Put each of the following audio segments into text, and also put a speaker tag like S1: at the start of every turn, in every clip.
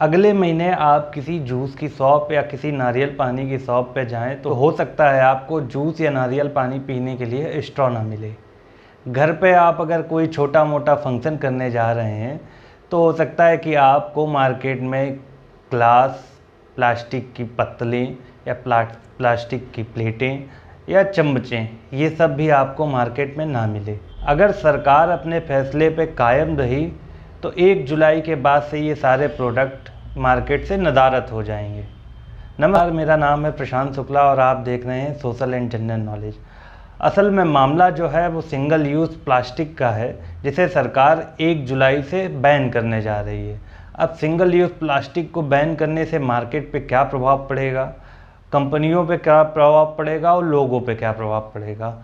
S1: अगले महीने आप किसी जूस की शॉप या किसी नारियल पानी की शॉप पे जाएं तो हो सकता है आपको जूस या नारियल पानी पीने के लिए स्ट्रॉ ना मिले। घर पे आप अगर कोई छोटा मोटा फंक्शन करने जा रहे हैं तो हो सकता है कि आपको मार्केट में ग्लास, प्लास्टिक की पत्तलें या प्लास्टिक की प्लेटें या चम्मचें, ये सब भी आपको मार्केट में ना मिले। अगर सरकार अपने फैसले पे कायम रही तो 1 जुलाई के बाद से ये सारे प्रोडक्ट मार्केट से नदारद हो जाएंगे। नमस्कार, मेरा नाम है प्रशांत शुक्ला और आप देख रहे हैं सोशल एंड जनरल नॉलेज। असल में मामला जो है वो सिंगल यूज़ प्लास्टिक का है, जिसे सरकार 1 जुलाई से बैन करने जा रही है। अब सिंगल यूज़ प्लास्टिक को बैन करने से मार्केट पे क्या प्रभाव पड़ेगा, कंपनियों पे क्या प्रभाव पड़ेगा और लोगों पे क्या प्रभाव पड़ेगा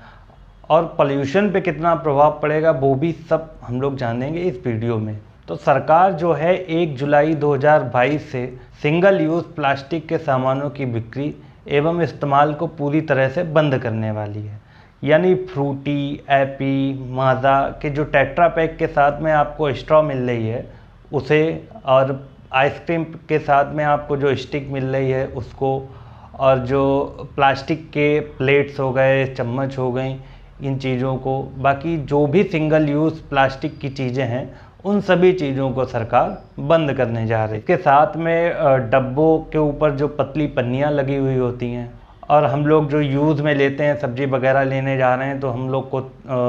S1: और पोल्यूशन पे कितना प्रभाव पड़ेगा, वो भी सब हम लोग जानेंगे इस वीडियो में। तो सरकार जो है 1 जुलाई 2022 से सिंगल यूज़ प्लास्टिक के सामानों की बिक्री एवं इस्तेमाल को पूरी तरह से बंद करने वाली है। यानी फ्रूटी, एपी, माज़ा के जो टेट्रा पैक के साथ में आपको स्ट्रॉ मिल रही है उसे, और आइसक्रीम के साथ में आपको जो स्टिक मिल रही है उसको, और जो प्लास्टिक के प्लेट्स हो गए, चम्मच हो गई, इन चीज़ों को, बाकी जो भी सिंगल यूज़ प्लास्टिक की चीज़ें हैं उन सभी चीज़ों को सरकार बंद करने जा रही है। इसके साथ में डब्बों के ऊपर जो पतली पन्नियाँ लगी हुई होती हैं, और हम लोग जो यूज़ में लेते हैं, सब्ज़ी वगैरह लेने जा रहे हैं तो हम लोग को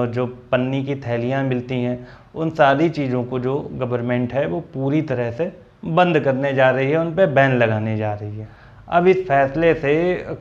S1: जो पन्नी की थैलियाँ मिलती हैं, उन सारी चीज़ों को जो गवर्नमेंट है वो पूरी तरह से बंद करने जा रही है, उन पर बैन लगाने जा रही है। अब इस फैसले से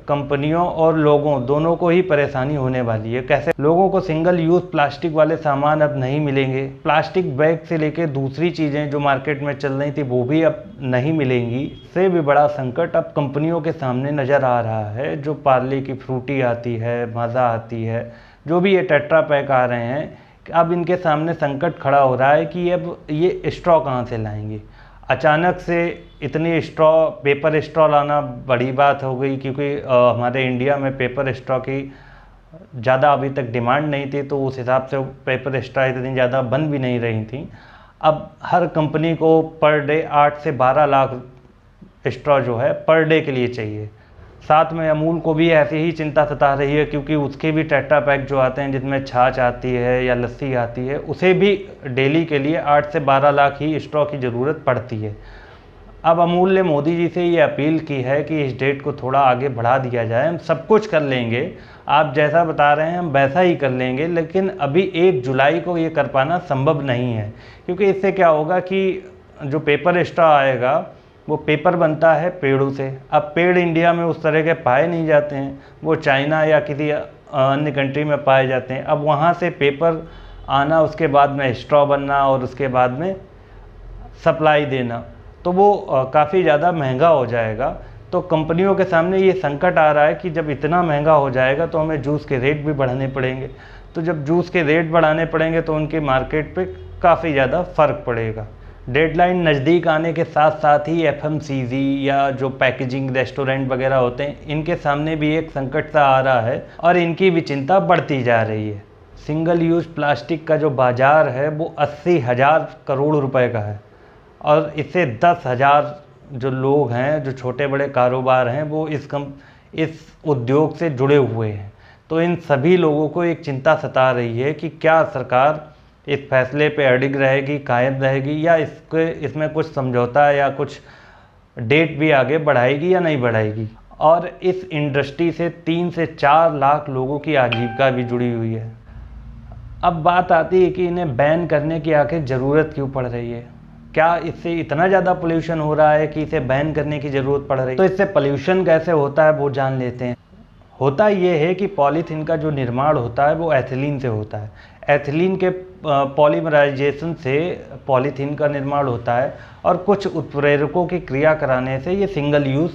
S1: कंपनियों और लोगों दोनों को ही परेशानी होने वाली है। कैसे? लोगों को सिंगल यूज़ प्लास्टिक वाले सामान अब नहीं मिलेंगे, प्लास्टिक बैग से लेकर दूसरी चीज़ें जो मार्केट में चल रही थी वो भी अब नहीं मिलेंगी। इससे भी बड़ा संकट अब कंपनियों के सामने नज़र आ रहा है। जो पार्ले की फ्रूटी आती है, माज़ा आती है, जो भी ये टेट्रा पैक आ रहे हैं, अब इनके सामने संकट खड़ा हो रहा है कि अब ये स्ट्रॉ कहाँ से लाएंगे। अचानक से इतनी स्ट्रॉ, पेपर स्ट्रॉ लाना बड़ी बात हो गई, क्योंकि हमारे इंडिया में पेपर स्ट्रॉ की ज़्यादा अभी तक डिमांड नहीं थी, तो उस हिसाब से पेपर स्ट्रॉ इतनी ज़्यादा बन भी नहीं रही थी। अब हर कंपनी को पर डे 8 से 12 लाख स्ट्रॉ जो है पर डे के लिए चाहिए। साथ में अमूल को भी ऐसी ही चिंता सता रही है, क्योंकि उसके भी टेट्रा पैक जो आते हैं जिसमें छाछ आती है या लस्सी आती है, उसे भी डेली के लिए 8 से 12 लाख ही स्ट्रॉ की ज़रूरत पड़ती है। अब अमूल ने मोदी जी से ये अपील की है कि इस डेट को थोड़ा आगे बढ़ा दिया जाए। हम सब कुछ कर लेंगे, आप जैसा बता रहे हैं हम वैसा ही कर लेंगे, लेकिन अभी 1 जुलाई को ये कर पाना संभव नहीं है। क्योंकि इससे क्या होगा कि जो पेपर स्ट्रॉ आएगा वो पेपर बनता है पेड़ों से। अब पेड़ इंडिया में उस तरह के पाए नहीं जाते हैं, वो चाइना या किसी अन्य कंट्री में पाए जाते हैं। अब वहाँ से पेपर आना, उसके बाद में स्ट्रॉ बनना और उसके बाद में सप्लाई देना, तो वो काफ़ी ज़्यादा महंगा हो जाएगा। तो कंपनियों के सामने ये संकट आ रहा है कि जब इतना महंगा हो जाएगा तो हमें जूस के रेट भी बढ़ाने पड़ेंगे। तो जब जूस के रेट बढ़ाने पड़ेंगे तो उनके मार्केट पे काफ़ी ज़्यादा फ़र्क पड़ेगा। डेडलाइन नज़दीक आने के साथ साथ ही FMCG या जो पैकेजिंग रेस्टोरेंट वगैरह होते हैं, इनके सामने भी एक संकट सा आ रहा है और इनकी भी चिंता बढ़ती जा रही है। सिंगल यूज़ प्लास्टिक का जो बाज़ार है वो 80,000 करोड़ रुपए का है, और इससे 10,000 जो लोग हैं, जो छोटे बड़े कारोबार हैं, वो इस उद्योग से जुड़े हुए हैं। तो इन सभी लोगों को एक चिंता सता रही है कि क्या सरकार इस फैसले पे अडिग रहेगी, कायम रहेगी, या इसमें कुछ समझौता या कुछ डेट भी आगे बढ़ाएगी या नहीं बढ़ाएगी। और इस इंडस्ट्री से 3 से 4 लाख लोगों की आजीविका भी जुड़ी हुई है। अब बात आती है कि इन्हें बैन करने की आखिर ज़रूरत क्यों पड़ रही है। क्या इससे इतना ज़्यादा पोल्यूशन हो रहा है कि इसे बैन करने की ज़रूरत पड़ रही है? तो इससे पोल्यूशन कैसे होता है वो जान लेते हैं। होता ये है कि पॉलीथीन का जो निर्माण होता है वो एथिलीन से होता है। एथिलीन के पॉलीमराइजेशन से पॉलीथीन का निर्माण होता है, और कुछ उत्प्रेरकों की क्रिया कराने से ये सिंगल यूज़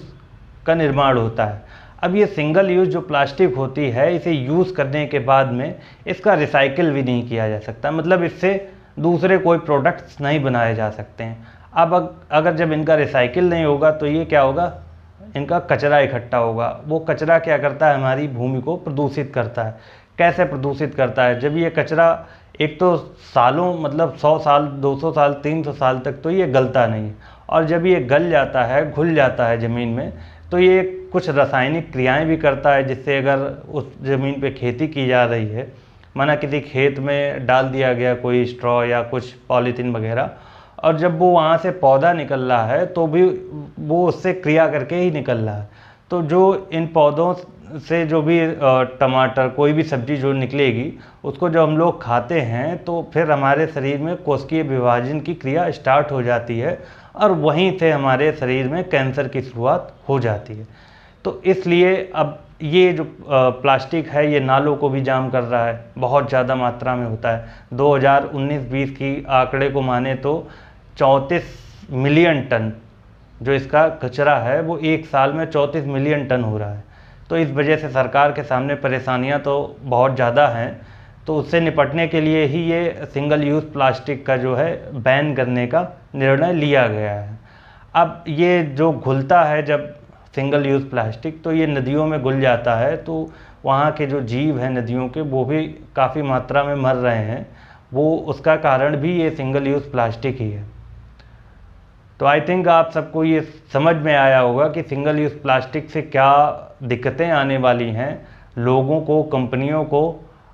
S1: का निर्माण होता है। अब ये सिंगल यूज़ जो प्लास्टिक होती है, इसे यूज़ करने के बाद में इसका रिसाइकिल भी नहीं किया जा सकता, मतलब इससे दूसरे कोई प्रोडक्ट्स नहीं बनाए जा सकते हैं। अब अगर जब इनका रिसाइकिल नहीं होगा तो ये क्या होगा, इनका कचरा इकट्ठा होगा। वो कचरा क्या करता है, हमारी भूमि को प्रदूषित करता है। कैसे प्रदूषित करता है? जब ये कचरा एक तो सालों, मतलब 100 साल, 200 साल, 300 साल तक तो ये गलता नहीं, और जब ये गल जाता है, घुल जाता है ज़मीन में, तो ये कुछ रासायनिक क्रियाएं भी करता है, जिससे अगर उस ज़मीन पे खेती की जा रही है, माना किसी खेत में डाल दिया गया कोई स्ट्रॉ या कुछ पॉलीथीन वगैरह, और जब वो वहाँ से पौधा निकल रहा है तो भी वो उससे क्रिया करके ही निकल रहा है। तो जो इन पौधों से जो भी टमाटर कोई भी सब्जी जो निकलेगी, उसको जब हम लोग खाते हैं तो फिर हमारे शरीर में कोशिकीय विभाजन की क्रिया स्टार्ट हो जाती है और वहीं से हमारे शरीर में कैंसर की शुरुआत हो जाती है। तो इसलिए अब ये जो प्लास्टिक है ये नालों को भी जाम कर रहा है, बहुत ज़्यादा मात्रा में होता है। 2019-20 की आंकड़े को माने तो 34 मिलियन टन जो इसका कचरा है वो एक साल में 34 मिलियन टन हो रहा है। तो इस वजह से सरकार के सामने परेशानियां तो बहुत ज़्यादा हैं। तो उससे निपटने के लिए ही ये सिंगल यूज़ प्लास्टिक का जो है बैन करने का निर्णय लिया गया है। अब ये जो घुलता है जब सिंगल यूज़ प्लास्टिक, तो ये नदियों में घुल जाता है, तो वहाँ के जो जीव हैं नदियों के वो भी काफ़ी मात्रा में मर रहे हैं। वो उसका कारण भी ये सिंगल यूज़ प्लास्टिक ही है। तो आई थिंक आप सबको ये समझ में आया होगा कि सिंगल यूज़ प्लास्टिक से क्या दिक्कतें आने वाली हैं लोगों को, कंपनियों को,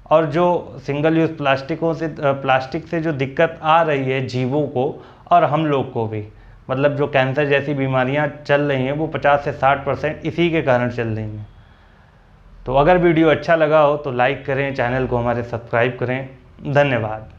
S1: और जो सिंगल यूज़ प्लास्टिक से जो दिक्कत आ रही है जीवों को और हम लोग को भी, मतलब जो कैंसर जैसी बीमारियां चल रही हैं वो 50 से 60% इसी के कारण चल रही हैं। तो अगर वीडियो अच्छा लगा हो तो लाइक करें, चैनल को हमारे सब्सक्राइब करें। धन्यवाद।